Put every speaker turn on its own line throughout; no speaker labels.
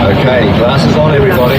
Okay, glasses on, everybody.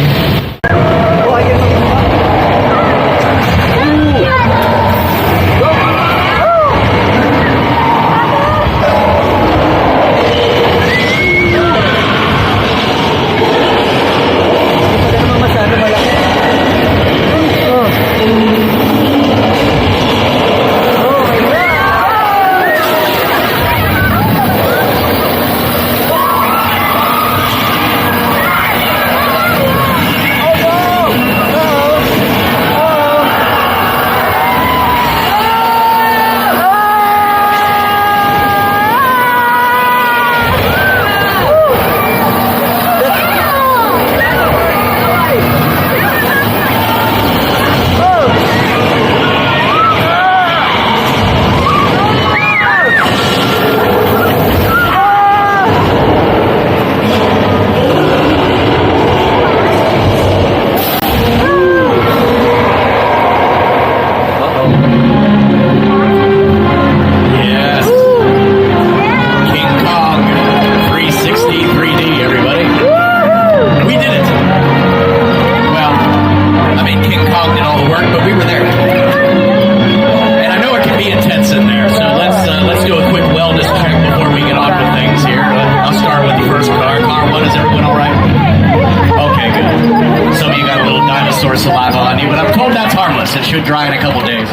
It should dry in a couple days.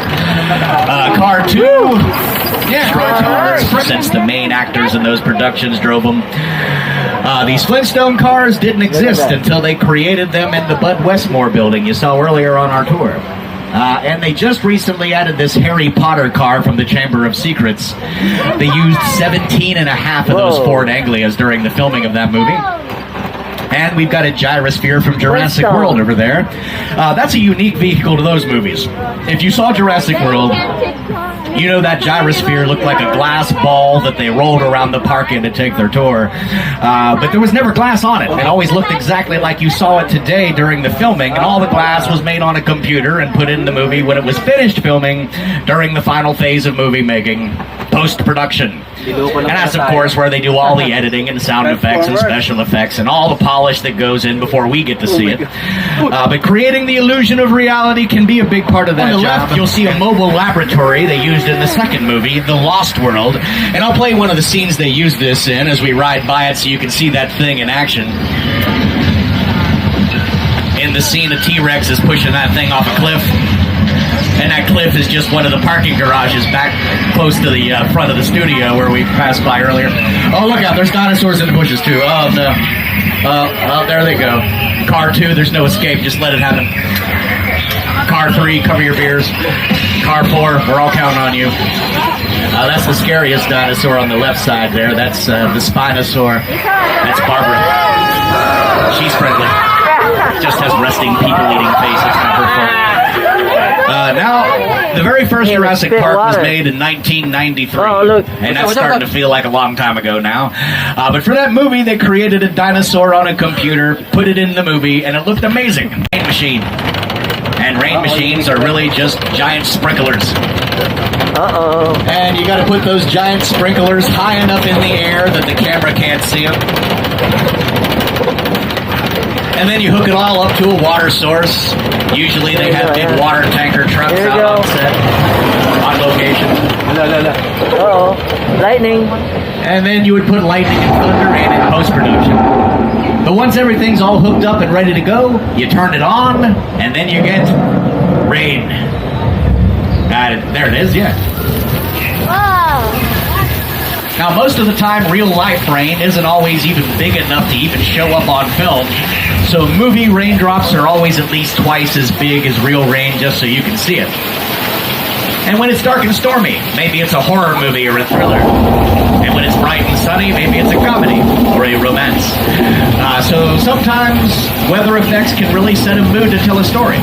Car 2, cars, since the main actors in those productions drove them. These Flintstone cars didn't exist until they created them in the Bud Westmore building you saw earlier on our tour. And they just recently added this Harry Potter car from the Chamber of Secrets. They used 17 and a half of those Ford Anglias during the filming of that movie. And we've got a Gyrosphere from Jurassic World over there. That's a unique vehicle to those movies. If you saw Jurassic World, you know that Gyrosphere looked like a glass ball that they rolled around the park in to take their tour. But there was never glass on it. It always looked exactly like you saw it today during the filming, and all the glass was made on a computer and put in the movie when it was finished filming during the final phase of movie making, post-production. And that's, of course, where they do all the editing and sound effects and special effects and all the polish that goes in before we get to see it. But creating the illusion of reality can be a big part of that job. On the left, you'll see a mobile laboratory they used in the second movie, The Lost World. And I'll play one of the scenes they used this in as we ride by it so you can see that thing in action. In the scene, a T-Rex is pushing that thing off a cliff. And that cliff is just one of the parking garages back close to the front of the studio where we passed by earlier. Oh, look out, there's dinosaurs in the bushes too. Oh, no. Oh, there they go. Car 2, there's no escape, just let it happen. Car 3, cover your beers. Car 4, we're all counting on you. That's the scariest dinosaur on the left side there. That's the Spinosaur. That's Barbara. She's friendly. Just has resting people-eating face. It's not her fault. Now, the very first Jurassic Park was made in 1993, and that's starting to feel like a long time ago now. But for that movie, they created a dinosaur on a computer, put it in the movie, and it looked amazing. Rain machine. And rain machines are really just giant sprinklers. And you got to put those giant sprinklers high enough in the air that the camera can't see them. And then you hook it all up to a water source. Usually they have big water tanker trucks out on set, on location.
Uh-oh, lightning.
And then you would put lightning and thunder in post-production. But once everything's all hooked up and ready to go, you turn it on, and then you get rain. There it is, yeah. Now, most of the time, real-life rain isn't always even big enough to even show up on film. So movie raindrops are always at least twice as big as real rain just so you can see it. And when it's dark and stormy, maybe it's a horror movie or a thriller. And when it's bright and sunny, maybe it's a comedy or a romance. So sometimes weather effects can really set a mood to tell a story.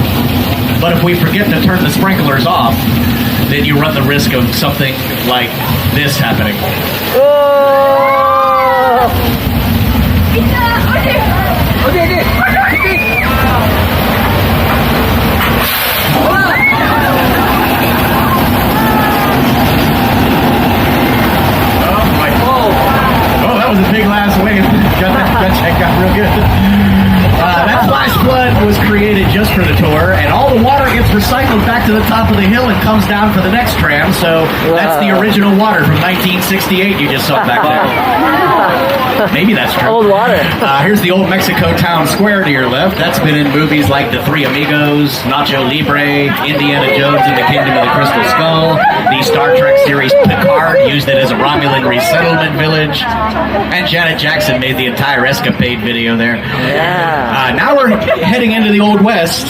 But if we forget to turn the sprinklers off, then you run the risk of something like this happening. Oh my recycled back to the top of the hill and comes down for the next tram. So that's the original water from 1968 you just saw back there. Maybe that's true.
Old water.
Here's the old Mexico town square to your left. That's been in movies like The Three Amigos, Nacho Libre, Indiana Jones and the Kingdom of the Crystal Skull. The Star Trek series Picard used it as a Romulan resettlement village. And Janet Jackson made the entire Escapade video there.
Yeah.
Now we're heading into the Old West.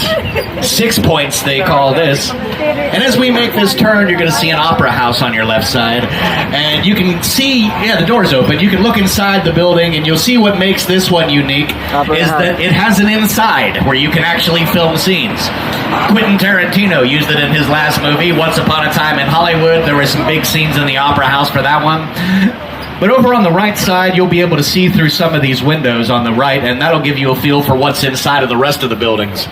6 Points, they call this. And as we make this turn, you're going to see an opera house on your left side. And you can see, the door's open. You can look inside the building, and you'll see what makes this one unique is that it has an inside where you can actually film scenes. Quentin Tarantino used it in his last movie, Once Upon a Time in Hollywood. There were some big scenes in the opera house for that one. But over on the right side, you'll be able to see through some of these windows on the right, and that'll give you a feel for what's inside of the rest of the buildings.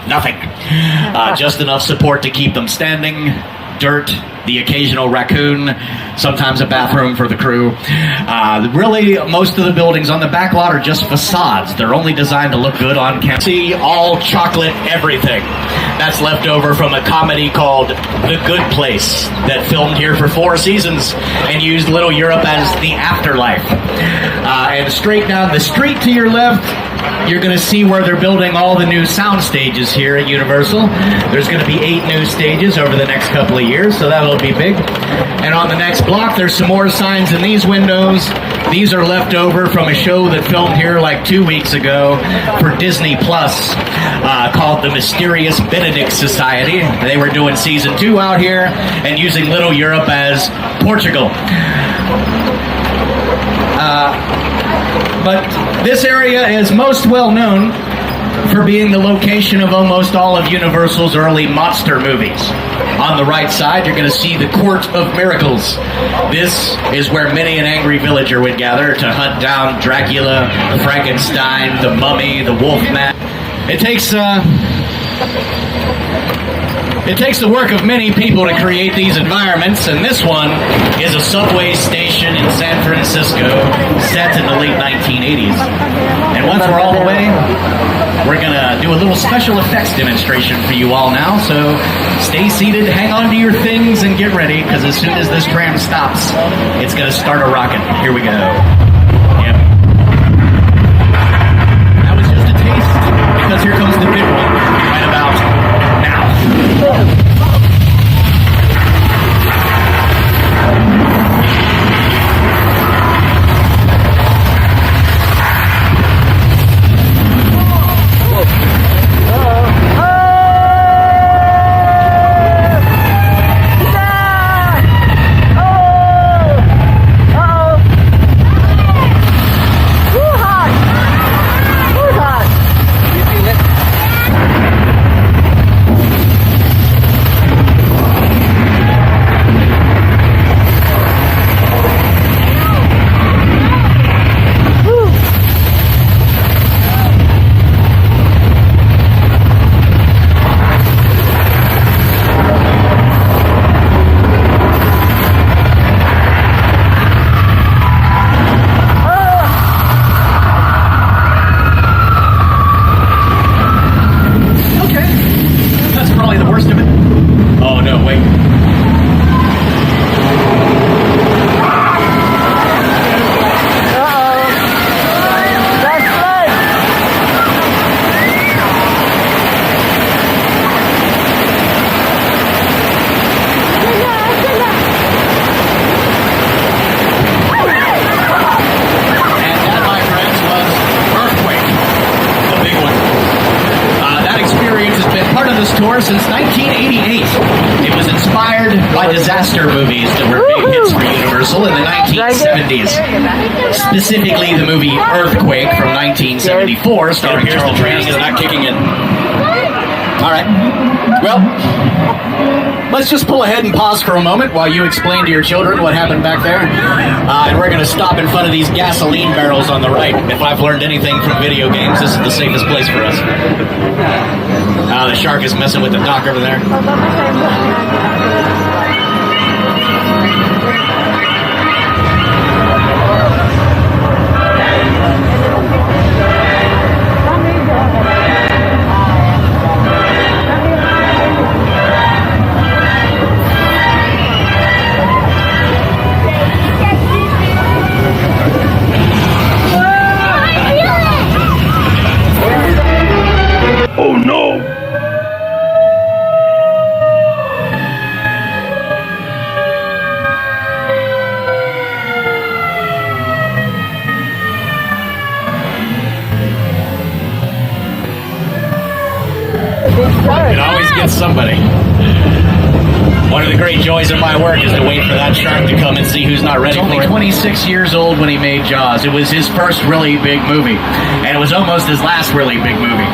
Nothing. Just enough support to keep them standing. Dirt, the occasional raccoon, sometimes a bathroom for the crew. Really, most of the buildings on the back lot are just facades. They're only designed to look good on camera. See, all chocolate everything. That's left over from a comedy called The Good Place that filmed here for 4 seasons and used Little Europe as the afterlife. And straight down the street to your left, you're going to see where they're building all the new sound stages here at Universal. There's going to be 8 new stages over the next couple of years, so that'll be big. And on the next block, there's some more signs in these windows. These are left over from a show that filmed here like 2 weeks ago for Disney Plus called The Mysterious Benedict Society. They were doing season 2 out here and using Little Europe as Portugal. But this area is most well known for being the location of almost all of Universal's early monster movies. On the right side, you're going to see the Court of Miracles. This is where many an angry villager would gather to hunt down Dracula, Frankenstein, the Mummy, the Wolfman. It takes the work of many people to create these environments, and this one is a subway station in San Francisco set in the late 1980s. And once we're all the way, we're going to do a little special effects demonstration for you all now, so stay seated, hang on to your things, and get ready, because as soon as this tram stops, it's going to start a rocket. Here we go. Yep. That was just a taste, because here comes the big one right about now. Since 1988. It was inspired by disaster movies that were big hits for Universal in the 1970s. Specifically, the movie Earthquake from 1974, starring Charles Dance. Is not kicking in. All right. Well, let's just pull ahead and pause for a moment while you explain to your children what happened back there. And we're going to stop in front of these gasoline barrels on the right. If I've learned anything from video games, this is the safest place for us. The shark is messing with the dock over there. somebody. One of the great joys of my work is to wait for that shark to come and see who's not ready. He was only 26 years old when he made Jaws. It was his first really big movie, and it was almost his last really big movie.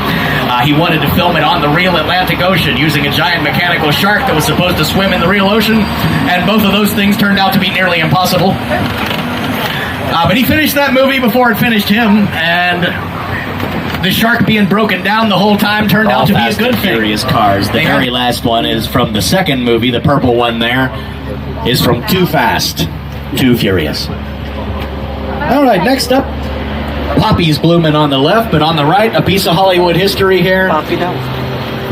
He wanted to film it on the real Atlantic Ocean using a giant mechanical shark that was supposed to swim in the real ocean, and both of those things turned out to be nearly impossible. But he finished that movie before it finished him, and the shark being broken down the whole time turned out to be a good thing. Furious cars. The very last one is from the second movie. The purple one there is from Too Fast, Too Furious. All right, next up, poppies blooming on the left, but on the right, a piece of Hollywood history here.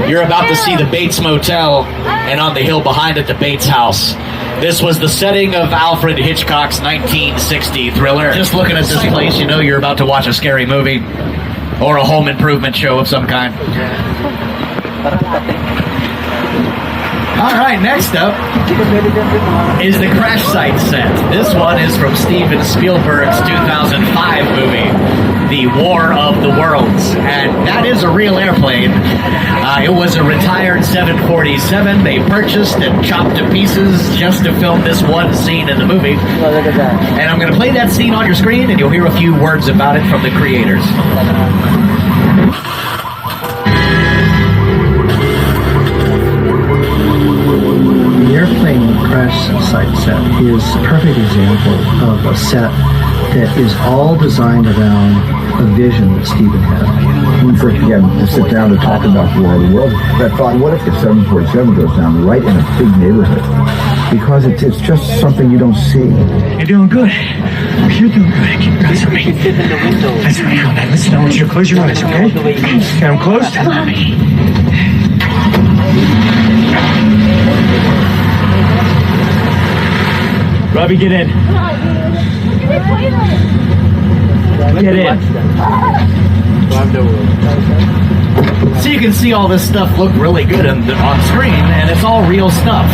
You're about to see the Bates Motel, and on the hill behind it, the Bates House. This was the setting of Alfred Hitchcock's 1960 thriller. Just looking at this place, you know you're about to watch a scary movie or a home improvement show of some kind. All right, next up is the crash site set. This one is from Steven Spielberg's 2005 movie, The War of the Worlds. And that is a real airplane. It was a retired 747 they purchased and chopped to pieces just to film this one scene in the movie.
Oh, look at that.
And I'm going to play that scene on your screen, and you'll hear a few words about it from the creators.
The airplane crash site set is a perfect example of a set that is all designed around a vision that Stephen had.
When we first began to sit down to talk about the War of the Worlds, I thought, what if the 747 goes down right in a big neighborhood? Because it's just something you don't see.
You're doing good. You're doing good. Keep your eyes on me. That's right. Now listen, I want you to close your eyes, okay? Okay, I'm closed. Robbie, get in. Get in.
So you can see all this stuff look really good on screen, and it's all real stuff.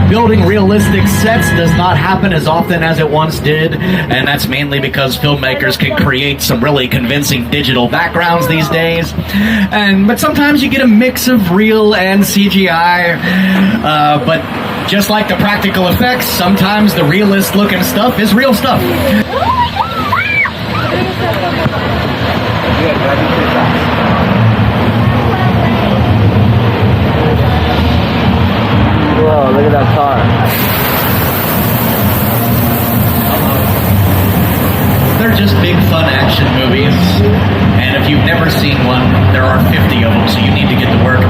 Building realistic sets does not happen as often as it once did, and that's mainly because filmmakers can create some really convincing digital backgrounds these days. But sometimes you get a mix of real and CGI, but just like the practical effects, sometimes the realist looking stuff is real stuff.
Whoa, look at that car.
They're just big fun action movies, and if you've never seen one, there are 50 of them, so you need to get to work.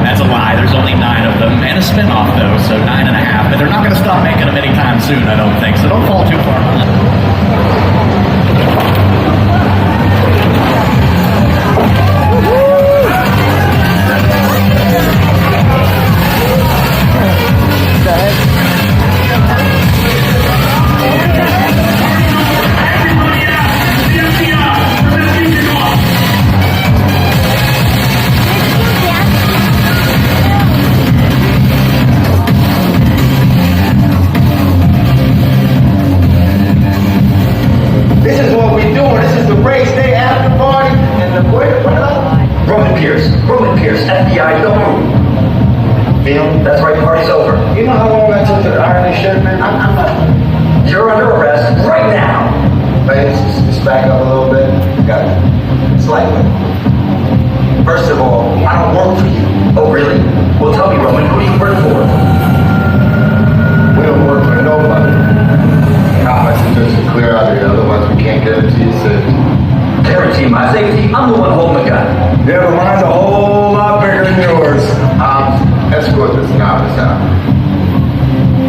That's a lie, there's only 9 of them, and a spin-off though, so 9.5, but they're not going to stop making them anytime soon, I don't think, so don't fall too far behind.
This is what we doing. This is the race day after party and the Roman Pierce, FBI, don't move. Film, that's right, party's over. You know how long I took to iron this shirt, man? You're under arrest right now. Ladies, just back up a little bit. Got it. Slightly. First of all, I don't work for you. Oh, really? Well, tell me, Roman, who do you work for?
We don't work for nobody. Comments are just to clear out here, otherwise we can't guarantee your safety.
Guarantee my safety? I'm the one holding the gun.
Never mind, a whole lot bigger than yours. Escort this novice out.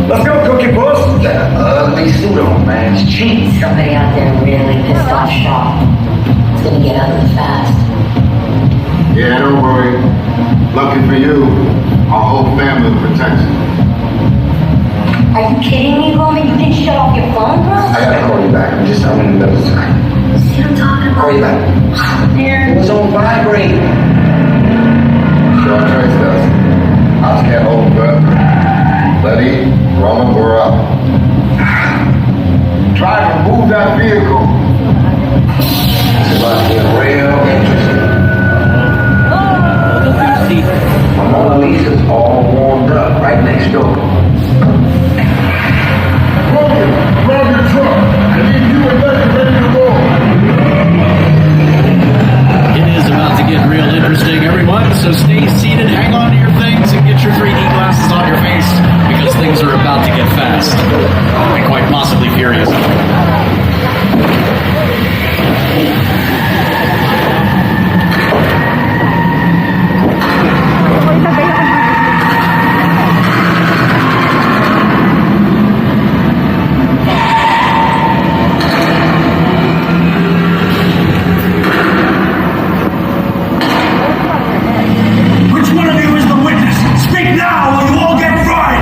Let's go, Cookie Puss.
That ugly suit on, man. It's cheap.
Somebody out there really pissed off Shaw. It's gonna get ugly fast.
Yeah, don't worry. Lucky for you, our whole family protects you.
Are you kidding me, Roman? You didn't shut off your phone, bro?
I gotta call you back. I'm in the middle of time.
See what I'm talking about?
Call you back. It was on vibrate.
Sure trace does. Ops can't hold breath. Letty, Roman, we're up. Driver, move that vehicle.
It's about to get real interesting.
Furious.
Which one of you is the witness? Speak now or you all get fried!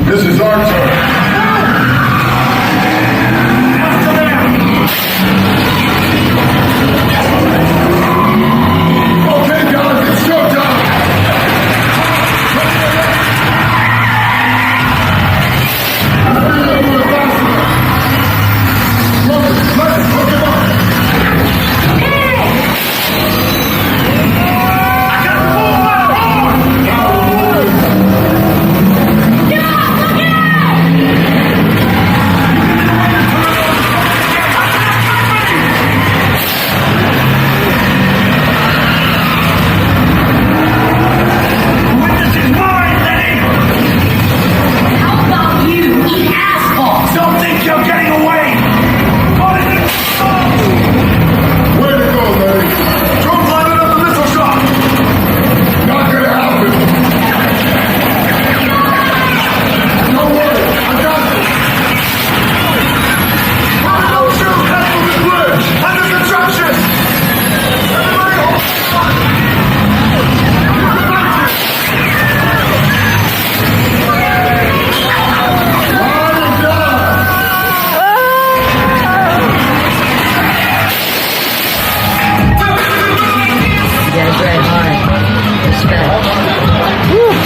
This is our turn.
After them!
Okay, guys, it's showtime.
Witness is mine, Lenny!
How about you, you asshole?
Don't think you're getting away! What is it?
Way to go, Larry.
Don't climb up the missile shot!
Not gonna happen. Don't worry, I got this.
Don't shoot! Head for the bridge! Under construction! Everybody hold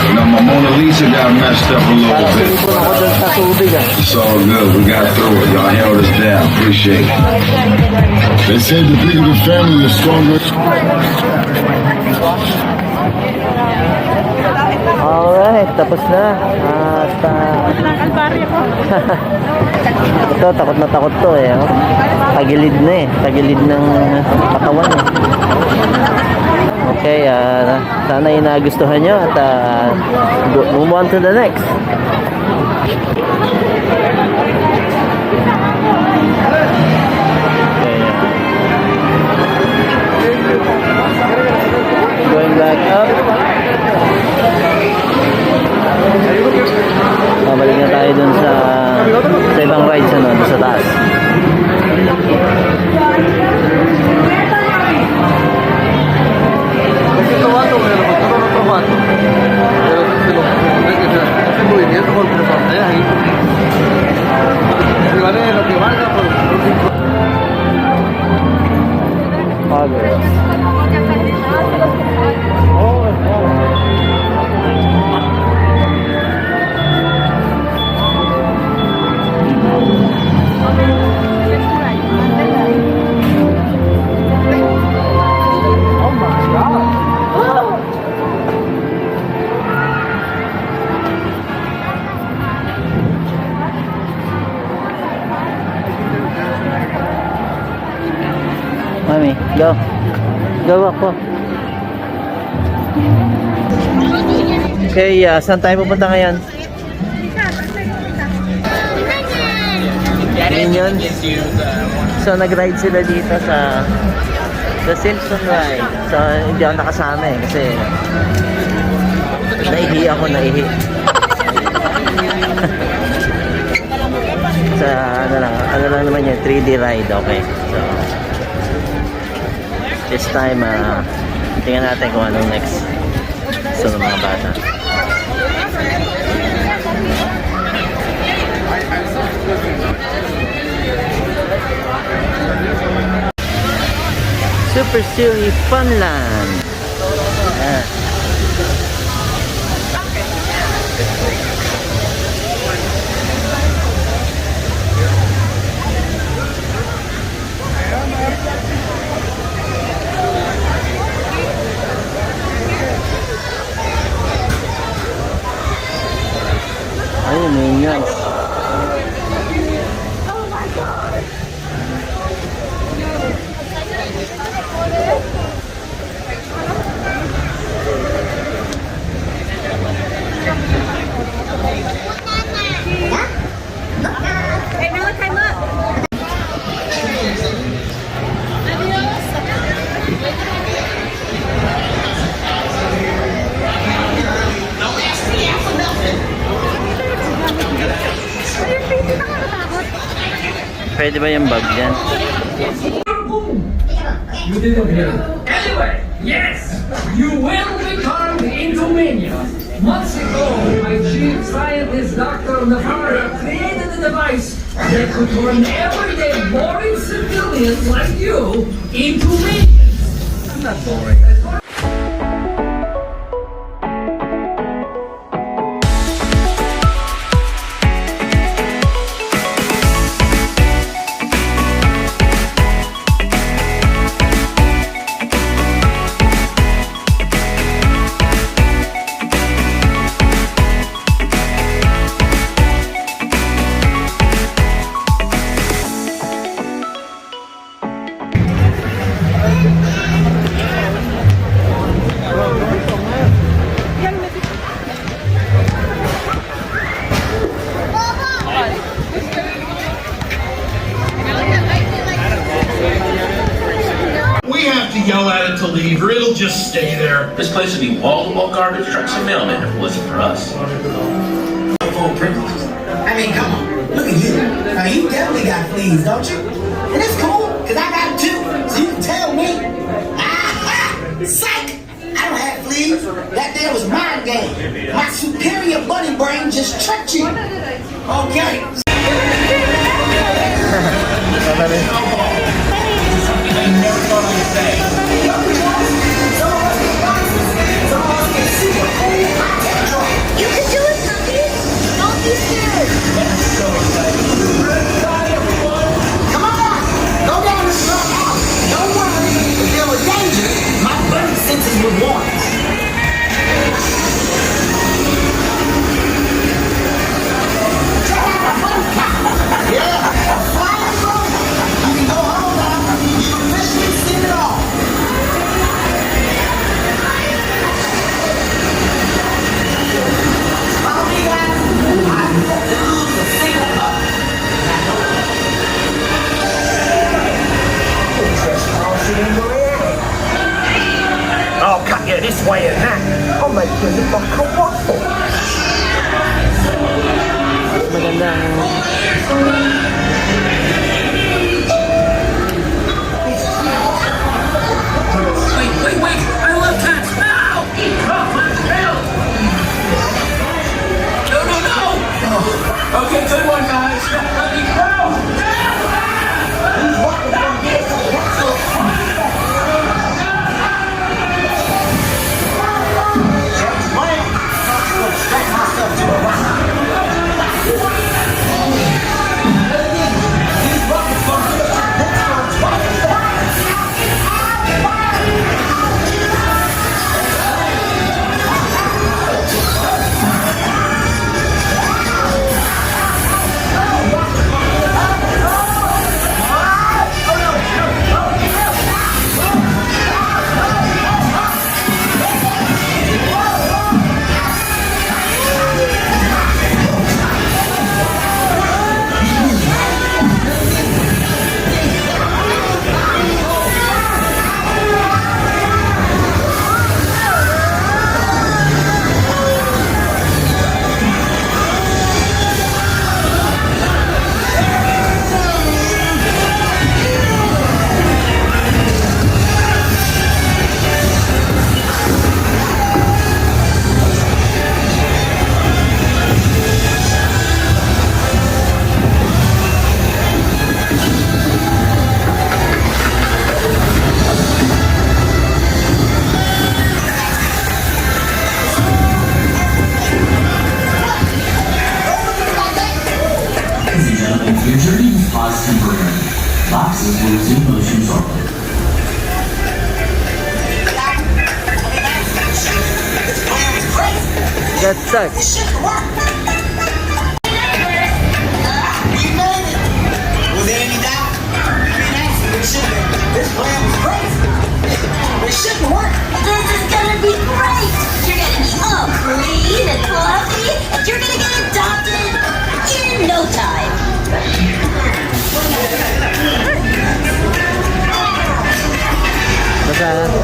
You know, my Mona Lisa got messed up a little bit.
Sinipon ako dun sa tubig ah.
It's all good. We got through it. Y'all held us down. Appreciate it. They say the bigger the family, the stronger.
Alright, tapos na. At ito, takot na takot to eh. Oh. Tagilid na eh. Tagilid ng katawan eh. Okay, sana yung nagustuhan nyo at move on to the next. Going back up. Babalik na tayo dun sa ibang rides dun sa taas. Mami, go. Go ako. Okay, saan tayo pupunta ngayon? Minions. So, nag-ride sila dito sa The Simpson Ride. So, hindi ako nakasama eh. Kasi naihi ako, naihi. Sa ano lang naman yun, 3D ride, okay. So, this time, tingnan natin kung anong next sa mga bata. Super Silly Funland. Ayun, minions. Pwede ba yung bag dyan?
Anyway, yes, you will become Indomania. Months ago, my chief scientist, Dr. Navarro, created a device that could turn everyday boring civilians like you into minions. I'm not boring.
Yell at it to leave, or it'll just stay there. This place would be wall-to-wall garbage trucks and mailmen if it wasn't for us.
Full privileges. I mean, come on, look at you. Now, you definitely got fleas, don't you? And it's cool, because I got them too. So you can tell me. Psych! I don't have fleas. That there was mind game. My superior bunny brain just tricked you. Okay.
You can do it, Puppy. Don't be scared.
Come on, go down this rough house. Don't worry, if there was danger, my bunny senses would warn us. Yeah, a flying boat. You can go home now. You officially seen it all. Follow me, guys. I'm going to lose a single pup.
Oh, cut you this way and that. I'll make you look like a waffle.
Magandang...
Wait, I love cats. No! No! Okay, good one, guys. Let me go.
That sucks.
We made it. Was there any doubt? I mean, actually, it should have. This plan was crazy. It shouldn't work.
This is gonna be great. You're gonna be all clean and fluffy, and you're gonna get adopted in no time.
Basta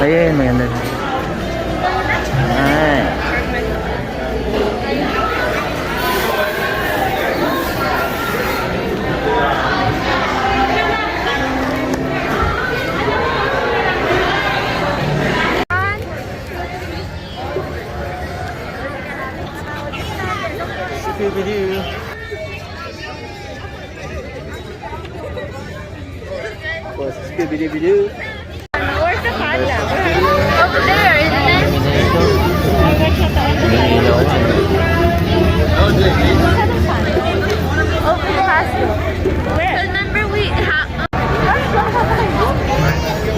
Ayun, maganda. Ay. Scooby-Doo. What's Scooby-Doo?
Where's the panda? Over there, isn't it? Over the castle. Where? Remember we have.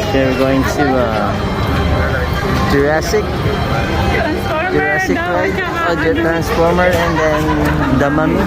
Okay, we're going to Jurassic ride, Transformer, and then the Mummy.